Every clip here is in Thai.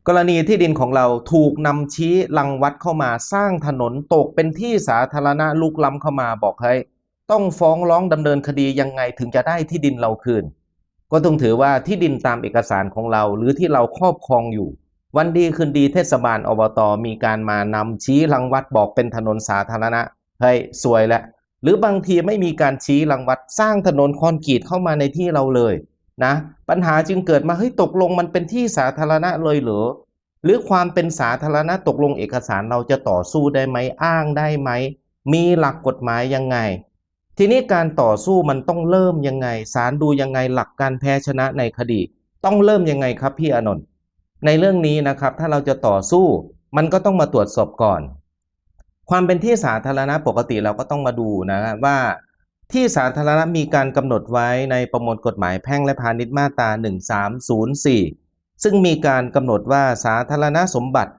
กรณีที่ดินของเราถูกนำชี้รังวัดเข้ามาสร้างถนนตกเป็นที่สาธารณะลุกล้ำเข้ามาบอกให้ต้องฟ้องร้องดำเนินคดียังไงถึงจะได้ที่ดินเราคืนก็ต้องถือว่าที่ดินตามเอกสารของเราหรือที่เราครอบครองอยู่วันดีคืนดีเทศบาลอบตมีการมานำชี้รังวัดบอกเป็นถนนสาธารณะเฮ้ยสวยแล้วหรือบางทีไม่มีการชี้รังวัดสร้างถนนคอนกรีตเข้ามาในที่เราเลยนะปัญหาจึงเกิดมาเฮ้ยตกลงมันเป็นที่สาธารณะเลยเหรอหรือความเป็นสาธารณะตกลงเอกสารเราจะต่อสู้ได้ไหมอ้างได้ไหมมีหลักกฎหมายยังไงทีนี้การต่อสู้มันต้องเริ่มยังไงศาลดูยังไงหลักการแพ้ชนะในคดีต้องเริ่มยังไงครับพี่อานนท์ในเรื่องนี้นะครับถ้าเราจะต่อสู้มันก็ต้องมาตรวจสอบก่อนความเป็นที่สาธารณะปกติเราก็ต้องมาดูนะว่าที่สาธารณะมีการกำหนดไว้ในประมวลกฎหมายแพ่งและพาณิชย์มาตรา1304ซึ่งมีการกำหนดว่าสาธารณสมบัติ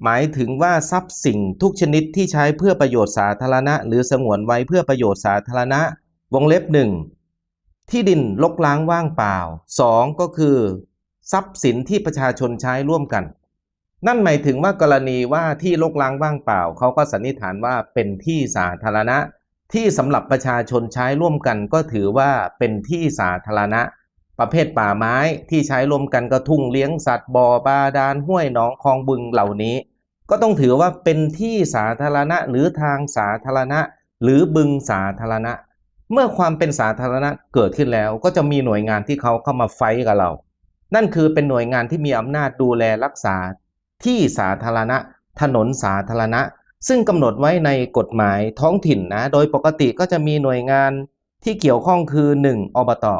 หมายถึงว่าทรัพย์สิ่งทุกชนิดที่ใช้เพื่อประโยชน์สาธารณะหรือสงวนไว้เพื่อประโยชน์สาธารณะวงเล็บหนึ่งที่ดินรกร้างว่างเปล่า2ก็คือทรัพย์สินที่ประชาชนใช้ร่วมกันนั่นหมายถึงว่ากรณีว่าที่รกร้างว่างเปล่าเขาก็สันนิษฐานว่าเป็นที่สาธารณะที่สำหรับประชาชนใช้ร่วมกันก็ถือว่าเป็นที่สาธารณะประเภทป่าไม้ที่ใช้ร่วมกันก็ทุ่งเลี้ยงสัตว์บ่อบาดาลห้วยหนองคลองบึงเหล่านี้ก็ต้องถือว่าเป็นที่สาธารณะหรือทางสาธารณะหรือบึงสาธารณะเมื่อความเป็นสาธารณะเกิดขึ้นแล้วก็จะมีหน่วยงานที่เขาเข้ามาไฟท์กับเรานั่นคือเป็นหน่วยงานที่มีอำนาจดูแลรักษาที่สาธารณะถนนสาธารณะซึ่งกำหนดไว้ในกฎหมายท้องถิ่นนะโดยปกติก็จะมีหน่วยงานที่เกี่ยวข้องคือ1อบตอ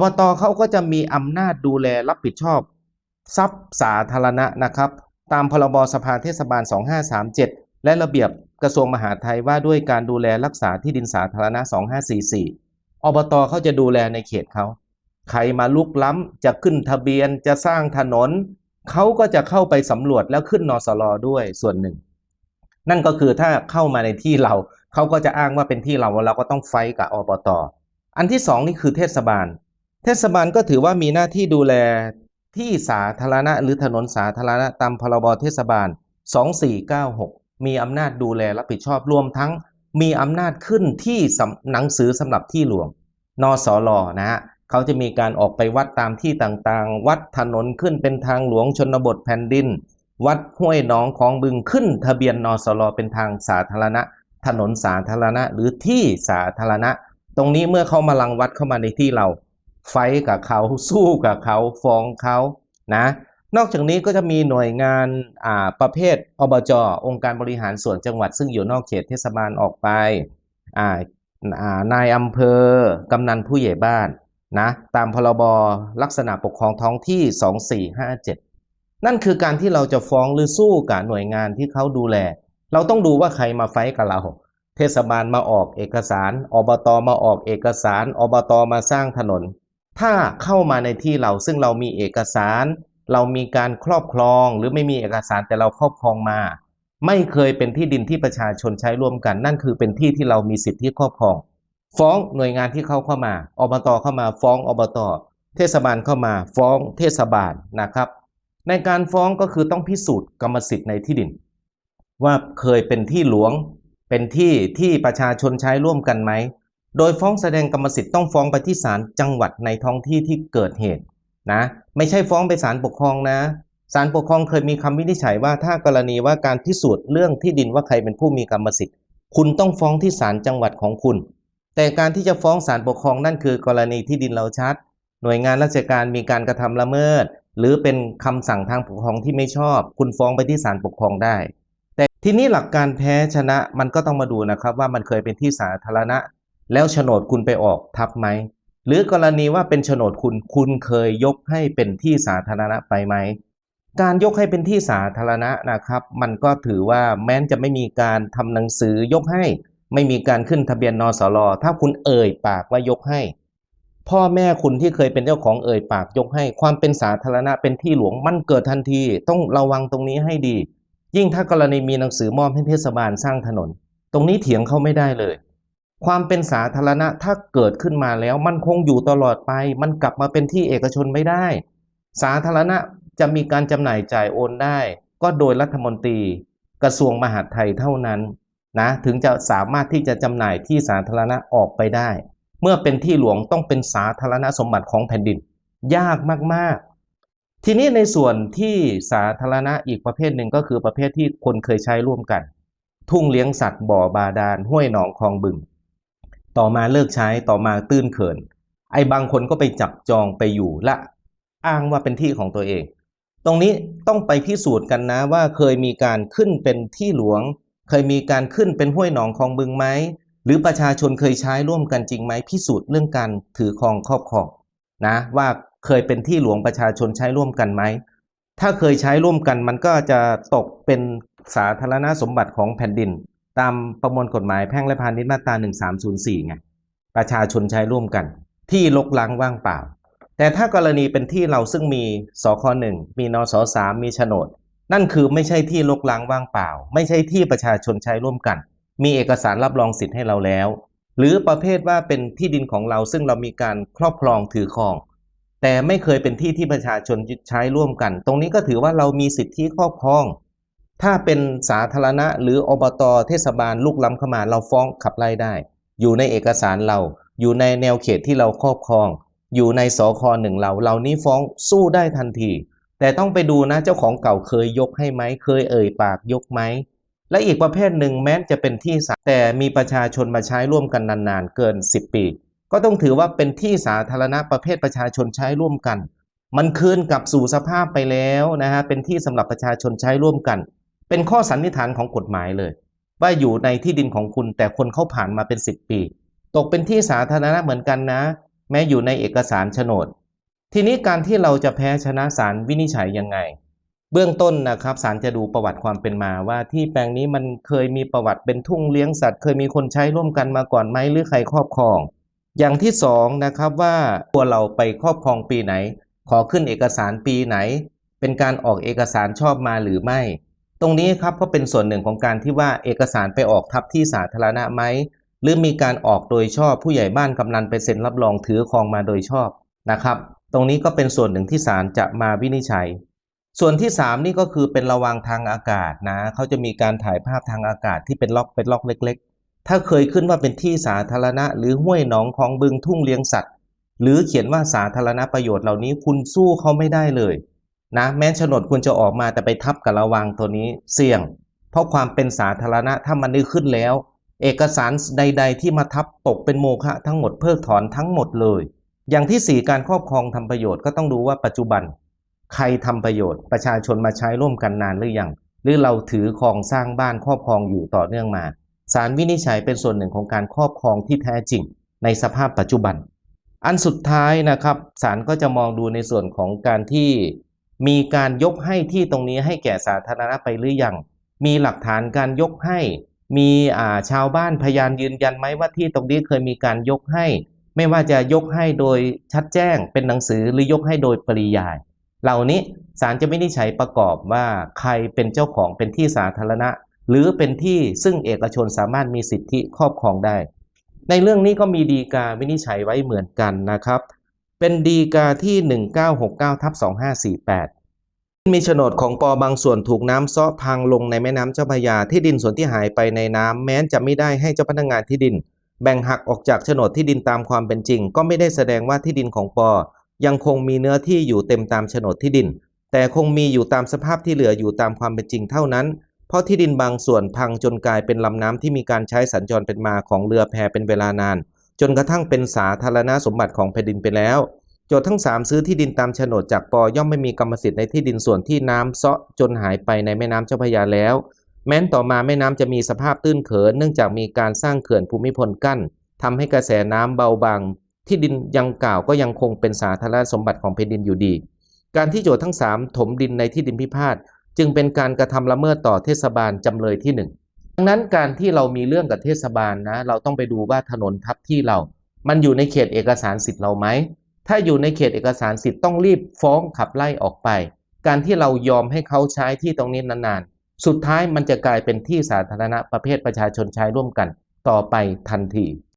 บตเขาก็จะมีอำนาจดูแลรับผิดชอบทรัพย์สาธารณะนะครับตามพรบสภาเทศบาล2537และระเบียบกระทรวงมหาดไทยว่าด้วยการดูแลรักษาที่ดินสาธารณะ2544อบตเขาจะดูแลในเขตเขาใครมาลุกล้ำจะขึ้นทะเบียนจะสร้างถนนเขาก็จะเข้าไปสำรวจแล้วขึ้นนสลด้วยส่วนหนึ่งนั่นก็คือถ้าเข้ามาในที่เราเขาก็จะอ้างว่าเป็นที่เราก็ต้องไฟท์กับอบตอันที่สองนี่คือเทศบาลก็ถือว่ามีหน้าที่ดูแลที่สาธารณะหรือถนนสาธารณะตามพรบเทศบาล2496มีอำนาจดูแลรับผิดชอบรวมทั้งมีอำนาจขึ้นที่หนังสือสำหรับที่หลวงนสลนะฮะเขาจะมีการออกไปวัดตามที่ต่างๆวัดถนนขึ้นเป็นทางหลวงชนบทแผ่นดินวัดห้วยหนองคลองบึงขึ้นทะเบียนนสลเป็นทางสาธารณะถนนสาธารณะหรือที่สาธารณะตรงนี้เมื่อเขามารังวัดเข้ามาในที่เราไฟกับเขาสู้กับเขาฟ้องเขานะนอกจากนี้ก็จะมีหน่วยงานประเภทอบจองค์การบริหารส่วนจังหวัดซึ่งอยู่นอกเขตเทศบาลออกไปนายอำเภอกำนันผู้ใหญ่บ้านนะตามพรบลักษณะปกครองท้องที่2457นั่นคือการที่เราจะฟ้องหรือสู้กับหน่วยงานที่เขาดูแลเราต้องดูว่าใครมาไฟท์กับเราเทศบาลมาออกเอกสารอบตมาออกเอกสารอบตมาสร้างถนนถ้าเข้ามาในที่เราซึ่งเรามีเอกสารเรามีการครอบครองหรือไม่มีเอกสารแต่เราครอบครองมาไม่เคยเป็นที่ดินที่ประชาชนใช้ร่วมกันนั่นคือเป็นที่ที่เรามีสิทธิที่ครอบครองฟ้องหน่วยงานที่เข้ามาอบตเข้ามาฟ้องอบตเทศบาลเข้ามาฟ้องเทศบาลนะครับในการฟ้องก็คือต้องพิสูจน์กรรมสิทธิ์ในที่ดินว่าเคยเป็นที่หลวงเป็นที่ที่ประชาชนใช้ร่วมกันไหมโดยฟ้องแสดงกรรมสิทธิ์ต้องฟ้องไปที่ศาลจังหวัดในท้องที่ที่เกิดเหตุนะไม่ใช่ฟ้องไปศาลปกครองนะศาลปกครองเคยมีคำวินิจฉัยว่าถ้ากรณีว่าการพิสูจน์เรื่องที่ดินว่าใครเป็นผู้มีกรรมสิทธิ์คุณต้องฟ้องที่ศาลจังหวัดของคุณแต่การที่จะฟ้องศาลปกครองนั่นคือกรณีที่ดินเราชัดหน่วยงานราชการมีการกระทำละเมิดหรือเป็นคำสั่งทางปกครองที่ไม่ชอบคุณฟ้องไปที่ศาลปกครองได้แต่ทีนี้หลักการแพ้ชนะมันก็ต้องมาดูนะครับว่ามันเคยเป็นที่สาธารณะแล้วโฉนดคุณไปออกทับไหมหรือกรณีว่าเป็นโฉนดคุณเคยยกให้เป็นที่สาธารณะไปไหมการยกให้เป็นที่สาธารณะนะครับมันก็ถือว่าแม้จะไม่มีการทำหนังสือยกให้ไม่มีการขึ้นทะเบียนนสลถ้าคุณเอ่ยปากว่ายกให้พ่อแม่คุณที่เคยเป็นเจ้าของเอ่ยปากยกให้ความเป็นสาธารณะเป็นที่หลวงมันเกิดทันทีต้องระวังตรงนี้ให้ดียิ่งถ้ากรณีมีหนังสือมอบให้เทศบาลสร้างถนนตรงนี้เถียงเขาไม่ได้เลยความเป็นสาธารณะถ้าเกิดขึ้นมาแล้วมันคงอยู่ตลอดไปมันกลับมาเป็นที่เอกชนไม่ได้สาธารณะ จะมีการจำหน่ายจ่ายโอนได้ก็โดยรัฐมนตรีกระทรวงมหาดไทยเท่านั้นนะถึงจะสามารถที่จะจำหน่ายที่สาธารณะออกไปได้เมื่อเป็นที่หลวงต้องเป็นสาธารณสมบัติของแผ่นดินยากมากๆทีนี้ในส่วนที่สาธารณะอีกประเภทหนึ่งก็คือประเภทที่คนเคยใช้ร่วมกันทุ่งเลี้ยงสัตว์บ่อบาดาลห้วยหนองคลองบึงต่อมาเลิกใช้ต่อมาตื้นเขินไอ้บางคนก็ไปจับจองไปอยู่และอ้างว่าเป็นที่ของตัวเองตรงนี้ต้องไปพิสูจน์กันนะว่าเคยมีการขึ้นเป็นที่หลวงเคยมีการขึ้นเป็นห้วยหนองคลองบึงไหมหรือประชาชนเคยใช้ร่วมกันจริงไหมพิสูจน์เรื่องการถือครองครอบครองนะว่าเคยเป็นที่หลวงประชาชนใช้ร่วมกันไหมถ้าเคยใช้ร่วมกันมันก็จะตกเป็นสาธารณสมบัติของแผ่นดินตามประมวลกฎหมายแพ่งและพาณิชย์มาตรา1304ไงประชาชนใช้ร่วมกันที่รกร้างว่างเปล่าแต่ถ้ากรณีเป็นที่เราซึ่งมีสค.1 มีนส.3 มีโฉนดนั่นคือไม่ใช่ที่รกร้างว่างเปล่าไม่ใช่ที่ประชาชนใช้ร่วมกันมีเอกสารรับรองสิทธิ์ให้เราแล้วหรือประเภทว่าเป็นที่ดินของเราซึ่งเรามีการครอบครองถือครองแต่ไม่เคยเป็นที่ที่ประชาชนใช้ร่วมกันตรงนี้ก็ถือว่าเรามีสิทธิครอบครองถ้าเป็นสาธารณะหรืออบต.เทศบาลลุกล้ำเข้ามาเราฟ้องขับไล่ได้อยู่ในเอกสารเราอยู่ในแนวเขตที่เราครอบครองอยู่ในสค.1เรานี้ฟ้องสู้ได้ทันทีแต่ต้องไปดูนะเจ้าของเก่าเคยยกให้ไหมเคยเอ่ยปากยกไหมและอีกประเภทหนึ่งแม้จะเป็นที่แต่มีประชาชนมาใช้ร่วมกันนานๆเกิน10 ปีก็ต้องถือว่าเป็นที่สาธารณะประเภทประชาชนใช้ร่วมกันมันคืนกลับสู่สภาพไปแล้วนะฮะเป็นที่สำหรับประชาชนใช้ร่วมกันเป็นข้อสันนิษฐานของกฎหมายเลยว่าอยู่ในที่ดินของคุณแต่คนเขาผ่านมาเป็น10 ปีตกเป็นที่สาธารณะเหมือนกันนะแม้อยู่ในเอกสารโฉนดทีนี้การที่เราจะแพ้ชนะศาลวินิจฉัยยังไงเบื้องต้นนะครับศาลจะดูประวัติความเป็นมาว่าที่แปลงนี้มันเคยมีประวัติเป็นทุ่งเลี้ยงสัตว์เคยมีคนใช้ร่วมกันมาก่อนไหมหรือใครครอบครองอย่างที่สองนะครับว่าตัวเราไปครอบครองปีไหนขอขึ้นเอกสารปีไหนเป็นการออกเอกสารชอบมาหรือไม่ตรงนี้ครับก็เป็นส่วนหนึ่งของการที่ว่าเอกสารไปออกทับที่สาธารณะไหมหรือมีการออกโดยชอบผู้ใหญ่บ้านกำนันไปเซ็นรับรองถือครองมาโดยชอบนะครับตรงนี้ก็เป็นส่วนหนึ่งที่ศาลจะมาวินิจฉัยส่วนที่3นี่ก็คือเป็นระวางทางอากาศนะเขาจะมีการถ่ายภาพทางอากาศที่เป็นล็อกเล็กๆถ้าเคยขึ้นว่าเป็นที่สาธารณะหรือห้วยหนองคลองบึงทุ่งเลี้ยงสัตว์หรือเขียนว่าสาธารณประโยชน์เหล่านี้คุณสู้เขาไม่ได้เลยนะแม้โฉนดคุณจะออกมาแต่ไปทับกับระวางตัวนี้เสี่ยงเพราะความเป็นสาธารณะถ้ามันได้ขึ้นแล้วเอกสารใดๆที่มาทับตกเป็นโมฆะทั้งหมดเพิกถอนทั้งหมดเลยอย่างที่4การครอบครองทำประโยชน์ก็ต้องดูว่าปัจจุบันใครทำประโยชน์ประชาชนมาใช้ร่วมกันนานหรือยังหรือเราถือครองสร้างบ้านครอบครองอยู่ต่อเนื่องมาศาลวินิจฉัยเป็นส่วนหนึ่งของการครอบครองที่แท้จริงในสภาพปัจจุบันอันสุดท้ายนะครับศาลก็จะมองดูในส่วนของการที่มีการยกให้ที่ตรงนี้ให้แก่สาธารณะไปหรือยังมีหลักฐานการยกให้มีชาวบ้านพยานยืนยันไหมว่าที่ตรงนี้เคยมีการยกให้ไม่ว่าจะยกให้โดยชัดแจ้งเป็นหนังสือหรือยกให้โดยปริยายเหล่านี้ศาลจะวินิจฉัยประกอบว่าใครเป็นเจ้าของเป็นที่สาธารณะหรือเป็นที่ซึ่งเอกชนสามารถมีสิทธิครอบครองได้ในเรื่องนี้ก็มีฎีกาวินิจฉัยไว้เหมือนกันนะครับเป็นฎีกาที่1969/2548มีโฉนดของปบางส่วนถูกน้ำซ้อพังลงในแม่น้ำเจ้าพระยาที่ดินส่วนที่หายไปในน้ำแม้จะไม่ได้ให้เจ้าพนักงานที่ดินแบ่งหักออกจากโฉนดที่ดินตามความเป็นจริงก็ไม่ได้แสดงว่าที่ดินของปยังคงมีเนื้อที่อยู่เต็มตามโฉนดที่ดินแต่คงมีอยู่ตามสภาพที่เหลืออยู่ตามความเป็นจริงเท่านั้นเพราะที่ดินบางส่วนพังจนกลายเป็นลำน้ำที่มีการใช้สัญจรเป็นมาของเรือแพเป็นเวลานานจนกระทั่งเป็นสาธารณสมบัติของแผ่นดินไปแล้วโจทก์ทั้ง3ซื้อที่ดินตามโฉนดจากปย่อมไม่มีกรรมสิทธิ์ในที่ดินส่วนที่น้ำเซาะจนหายไปในแม่น้ำเจ้าพระยาแล้วแม้นต่อมาแม่น้ำจะมีสภาพตื้นเขินเนื่องจากมีการสร้างเขื่อนภูมิพลกั้นทำให้กระแสน้ำเบาบางที่ดินยังกล่าวก็ยังคงเป็นสาธารณสมบัติของแผ่นดินอยู่ดีการที่โจทก์ทั้ง3ถมดินในที่ดินพิพาทจึงเป็นการกระทำละเมิดต่อเทศบาลจำเลยที่1ดังนั้นการที่เรามีเรื่องกับเทศบาลนะเราต้องไปดูว่าถนนทับที่เรามันอยู่ในเขตเอกสารสิทธิ์เราไหมถ้าอยู่ในเขตเอกสารสิทธิ์ต้องรีบฟ้องขับไล่ออกไปการที่เรายอมให้เขาใช้ที่ตรงนี้นานๆสุดท้ายมันจะกลายเป็นที่สาธารณะประเภทประชาชนใช้ร่วมกันต่อไปทันที